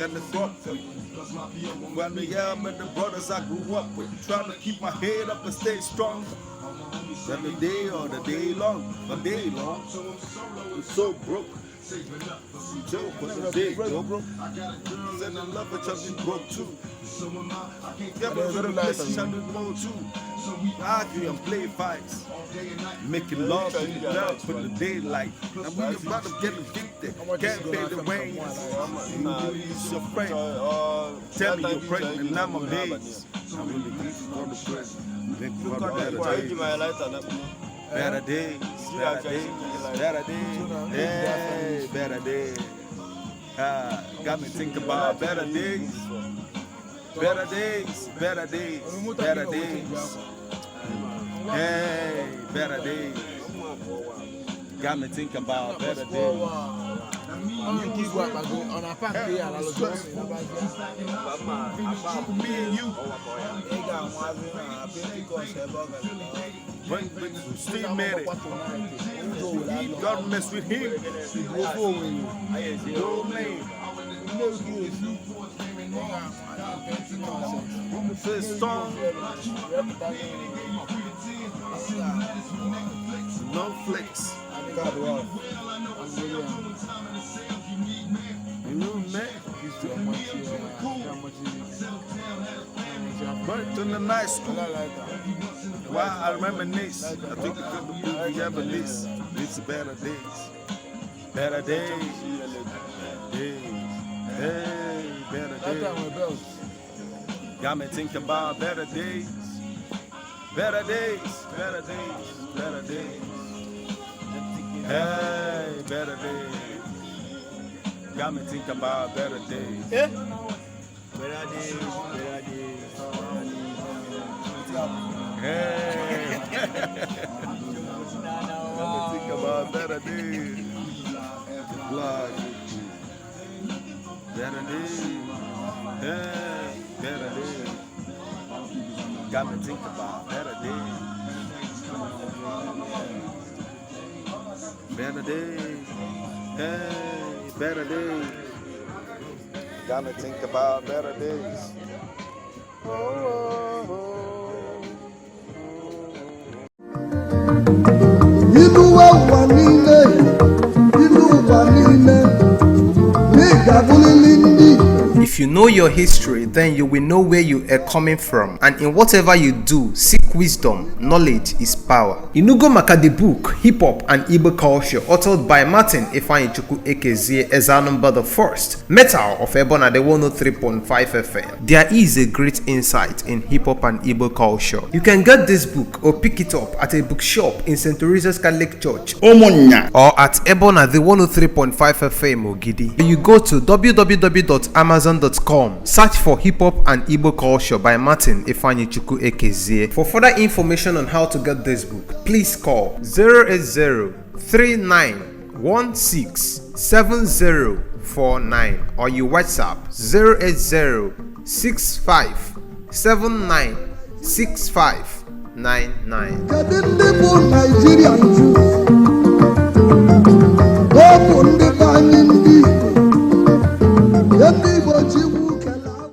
got the thought with. When the young and the brothers I grew up with, trying to keep my head up and stay strong. Then the day or the day long, I'm so broke. Joke was a day, bro. Said the love which I've been broke too. Get me to the place I've been broke too. Argue and play fights. Making love in the dark for the daylight. Now we about to get evicted. Can't pay the rent. It's your friend. Tell me you're pregnant and I'm amazed. I'm really deep for the present. Think for the better days. Better days, better days, better days, hey, better days. Got me thinking about better days, better days, better days, better days. Hey, better days. Got me thinking about better days. Me and you. Steve made it. You gotta mess with him. Yo, man. This song. No flicks. You know, man. Burnt in the night school. Wow, I remember Nice. I think it could be we ever Nice. It's better days. Better days. Hey, better days. Got me thinking about better days. Better days. Better days. Better days. Hey, better days. Got me thinking about better days. Yeah. Better days. Better days. Hey. Let me think about better days. Blood. Better days. Hey, better days. Got me think about better days. Better days. Hey, better days. Got me think about better days. If you know your history, then you will know where you are coming from, and in whatever you do, seek wisdom. Knowledge is power. Inugo maka the book Hip Hop and Igbo Culture, authored by Martin Ifeanyichukwu Ekezie Ezanumba the First, Metal of Ebona the 103.5 FM. There is a great insight in hip hop and Igbo culture. You can get this book or pick it up at a bookshop in St. Teresa's Catholic Church, Omonya, or at Ebona the 103.5 FM Ogidi. You go to www.amazon.com, search for Hip Hop and Igbo Culture by Martin Ifeanyichukwu Ekezie. For further information on how to get this book, please call 080-3916-7049 or you WhatsApp 080-6579-6599.